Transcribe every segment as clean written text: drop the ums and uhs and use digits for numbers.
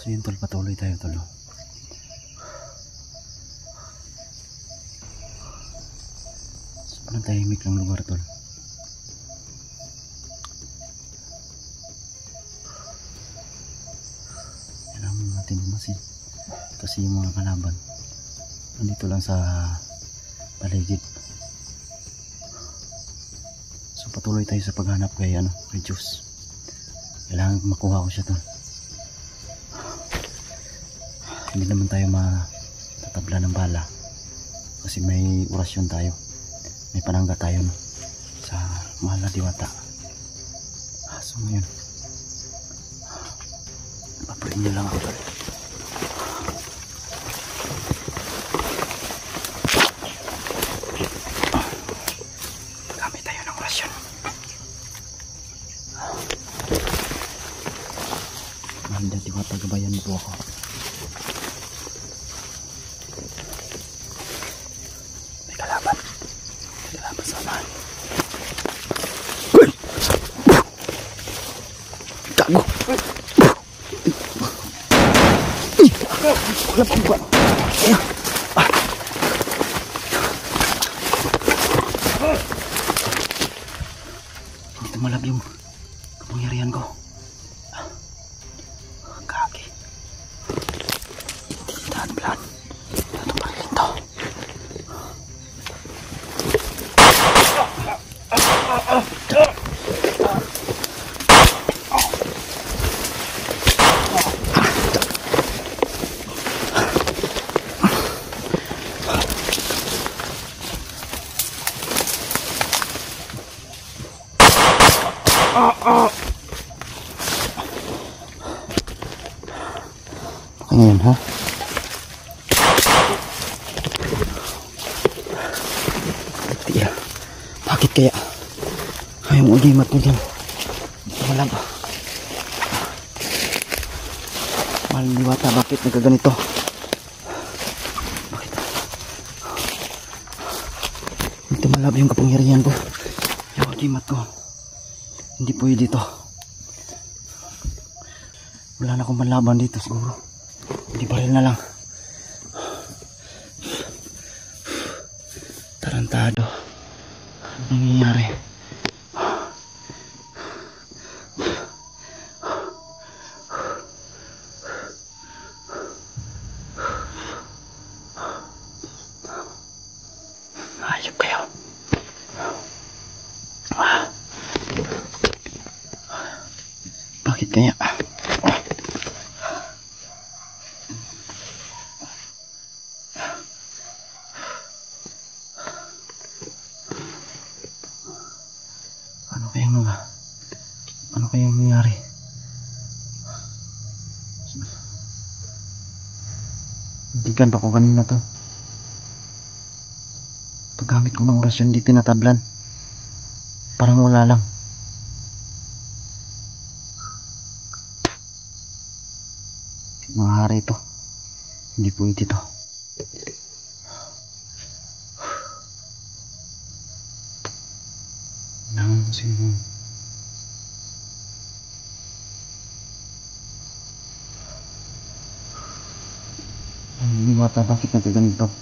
So yun tol, patuloy tayo tol. Sobrang tahimik ng lugar tol. Kailangan natin bumasin kasi yung mga kalaban nandito lang sa paligid. So patuloy tayo sa paghanap kay Diyos. Kailangan makuha ko siya tol. Hindi naman tayo matatabla ng bala kasi may orasyon tayo, may panangga tayo no, sa mahal na diwata. So ngayon paparin niyo lang ako tol. Gamit tayo ng orasyon. Mahal na diwata, gabayan mo po ako. Samahan. Gago. Wala pa ba? Hindi tumalab yung kapangyarihan ko. Kaki. Tindahan plan. Ito marilin to. Ngayon ha? Tiya, bakit kaya ayaw mo ulimat mo dyan? Wala ba? Mahal na diwata, bakit nagkaganito? Bakit? Hindi malab yung kapangyarihan ko. Yung ulimat ko hindi pwede dito. Wala na akong manlaban dito siguro. Hindi baril na lang. Tarantado. Anong nangyayari? Hayop kayo. Bakit kaya? Ano kayang nangyari? Higgan pa ko kanina to. Paggamit ko ng orasyon di tinatablan. Parang wala lang. Mga hari ito. Hindi pwede ito. Nang sino? Ang mata, bakit nagkaganito?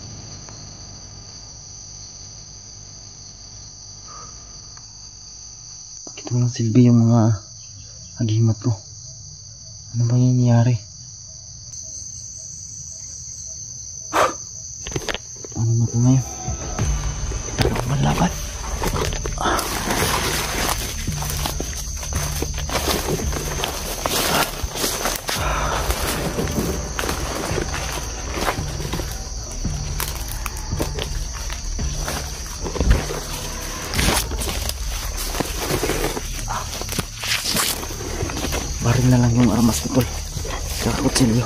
Bakit walang silbi yung mga agimat ko? Ano ba yung nangyayari? Ano na ito ngayon? Ano ba laban? Baril na lang yung armas ko, tol. Sa kutsilyo.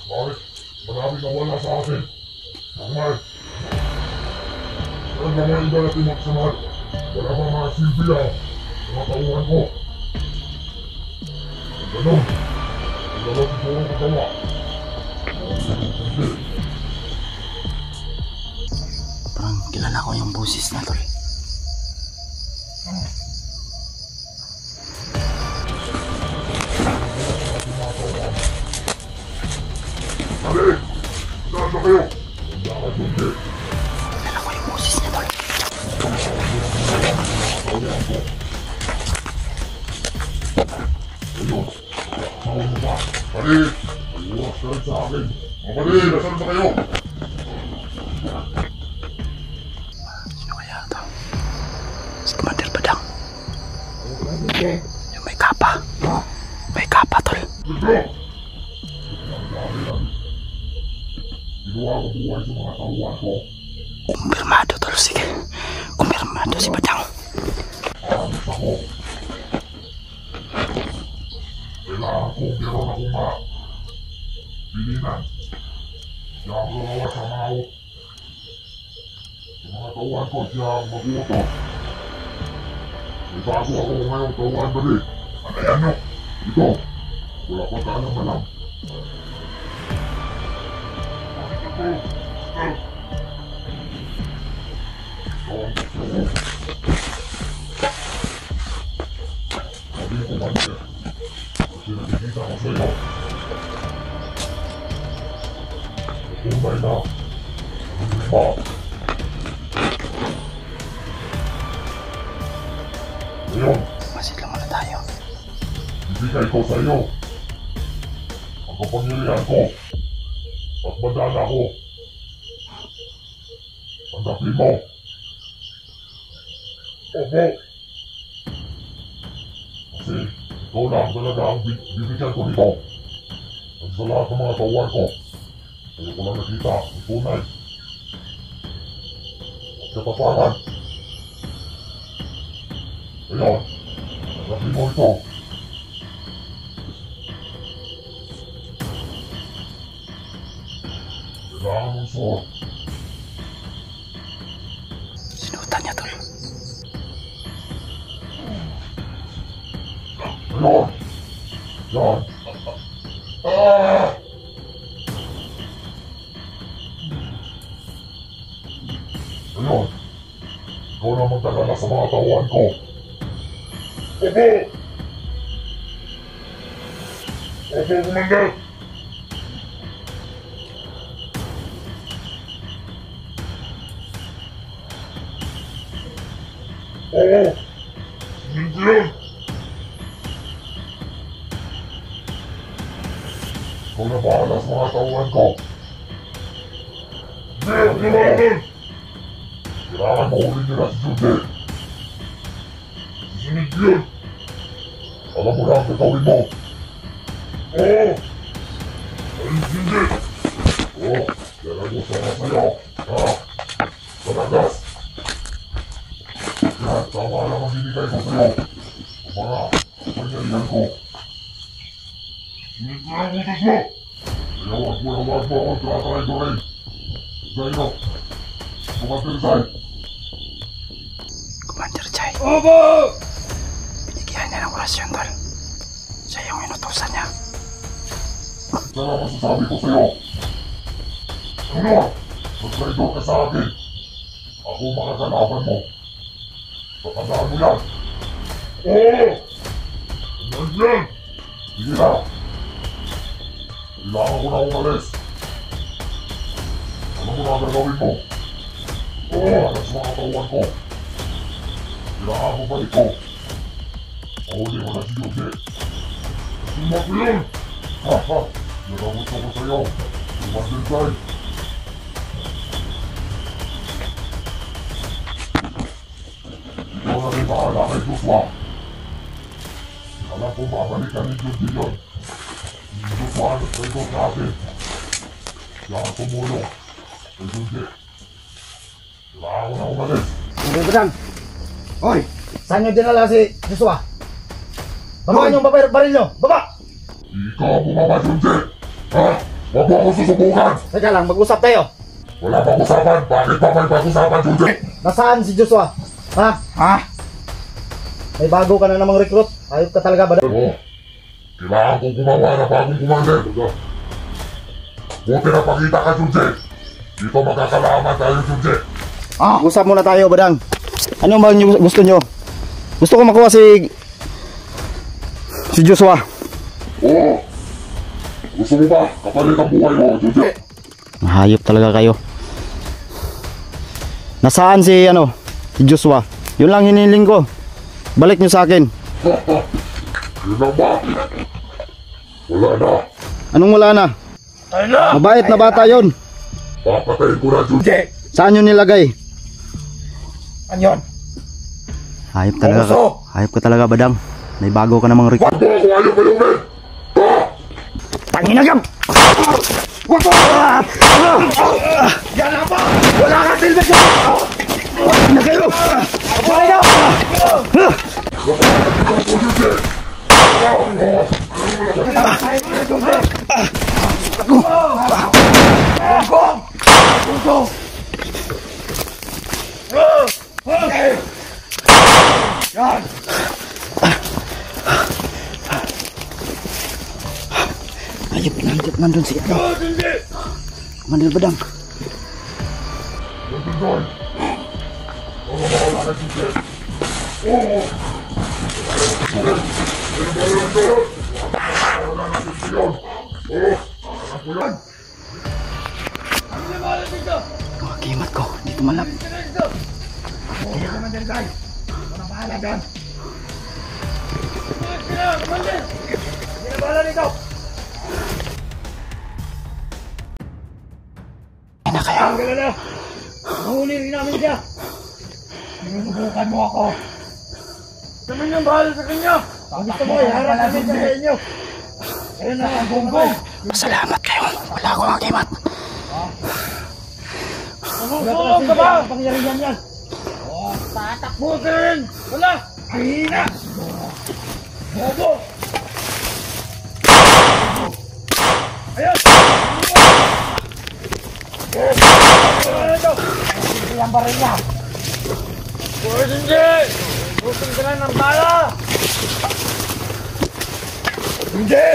Bakit? Maraming nawala sa akin. Mahal. Saan naman iba natin magsamad? Wala bang mga silbiya? Mga tauhan ko. Ganun. Ang dalat ito ang katawa. Hindi. Parang kilala ko yung boses na, tol. Dali! Saan na kayo? Bakit hindi? Kilala ko yung boses niya, tol. Ayun. Saan mo ba? Dali! Iwas ka rin sa akin. Dali! Nasaan ba kayo? Sino kaya ito? Si Commander Badang. Yung may kapa. May kapa, tol. Ito! Ginawa ko buhay sa mga tauhan ko. Kumpirmado, tol. Sige. Kumpirmado si Badang. Alis ako. Kailangan ko meron akong mga pilinan. Siya ang gagawa sa maot. Sa mga tauhan ko, siya ang mag-utos. May bago ako ngayon tauhan dali. Ano yan no? Ito. Wala pa talang alam. Sabi ko man siya. Kasi nakikita ko sa iyo. Tunay na. Hindi pa. Ngayon, Masid lang muna tayo. ibigay ko sa iyo ang kapangyarihan ko at badala ko. Tanggapin mo. Opo. Kasi ikaw lang talaga ang bibigyan ko nito. At sa lahat ng mga tauhan ko, ayaw ko lang nakita ang tunay at katapangan. Ngayon, tanggapin mo ito. Kailangan mong suot. Sinutan niya, tol. Ngayon! Yan! Ah! Ngayon, ikaw na magdadala sa mga tauhan ko. Opo! Opo, Commander! Oo! Hindi yun! Ikaw na bahala sa mga tauhan ko. Hindi! Kailangan! Kailangan mahuli nila si Jude. Susunod yun! Alam mo na ang gagawin mo. Oo! Ay, hindi! Oo! Kaya mo sana sa'yo. Ha? Panagas! Yan, tama lang ang binigay ko sa'yo. Ang mga pangyarihan ko. Sunod na ang utos mo! Kaya wag mo akong tatay ko rin. Sa'yo, Commander Rizal. Opo! Binigyan niya ng orasyon, tol. Siya yung inutusan niya. Sana masasabi ko sa'yo. Junior, mag-traidor ka sa akin. Ako makakalaban mo. Tatandaan mo yan. Oo! Yan! Sige na. Kailangan ko na umalis. Ano mo na gagawin mo? Oo, alas mga katawan ko. Kailangan ko balik ko. Mahuli mo na si Jose. Sumat mo yun! Haha! Nagamot ko sa'yo. Sumat din tayo. Ikaw na rin bahala kay Joshua. Alam ko babalikan ni Jose yun. Si Joshua nagtraidor sa akin. Kaya tumulong kay Jose. Kailangan ko na umalis. Hindi Badang. Hoy, saan nyo dinala si Joshua? Babaan yung baril nyo! Baba! Ikaw bumaba, Jose! Ha? Huwag mo ako susubukan! Teka lang, mag-usap tayo. Wala pang usapan! Bakit pa may pag-usapan, Jose? Nasaan si Joshua? Ha? Ha? May bago ka na namang recruit. Ayop ka talaga, Badang. Oo. Kailangan kong gumawa na bagong commander. Buti na pakita ka, Jose! Dito magkakalaman tayo, Jose! Usap muna tayo, Badang. Ano ba yung gusto nyo? Gusto ko makuha si Joshua. Oo! Gusto mo ba? Kapalit ang buhay mo, Jose! Mahayop talaga kayo. Nasaan si Joshua? Yun lang hiniling ko. Balik nyo sa akin. Yun lang ba? Wala na! Anong wala na? Mabait na bata yon. Papatayin ko na, Jose! Saan yun nilagay? Anyon? Hayop talaga ka. Hayop ka talaga, Badang. May bago ka namang recruit. Wag mo ako ayaw malumin! Tanginagam! Wag mo! Yan na ba? Wala ka silbi siya! Na kayo! Abay na! Ayop, nandun si Mandil Badang. Kimat ko, dito malap. Ano kaya? Nahuli rin namin siya. Sinusubukan mo ako. Naman niyang bahala sa kanya. Ang gusto mo, iharap namin siya sa inyo. Ayun na ang gonggong. Salamat kayo. Wala akong akimat. Nasusulong ka ba? Pangyarihan yan. Tatakbutin! Wala! Hihina! Bobo! Ayun! Ang baril niya! Boys, hindi! Busin ka lang ng bala! Hindi!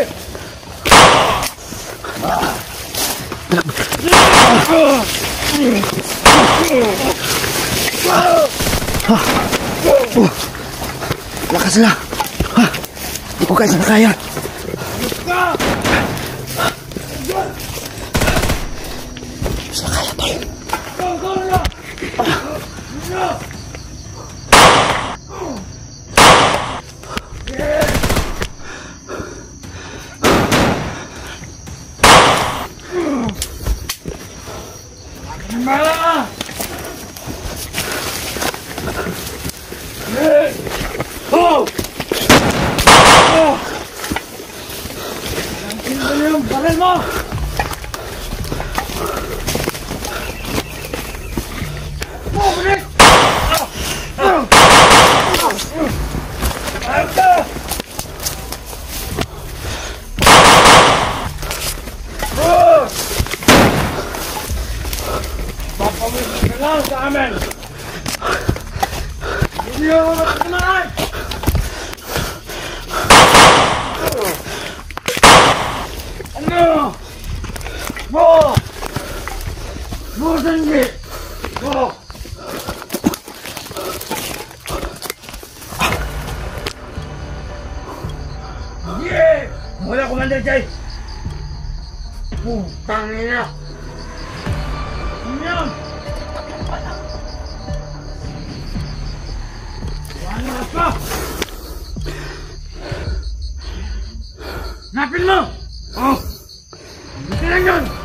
Lakas na. Hindi ko kaya. Sa kaya tayo. Mala! Oh! Oh! Ano yung baril mo? Balik! Ayun ka! Papawisin ka lang sa amin! Hindi ako Yeah! Wala, Commander Jay! Putang ina! Ano yan? Ano ka? Napin mo! Oh! Hindi lang yun!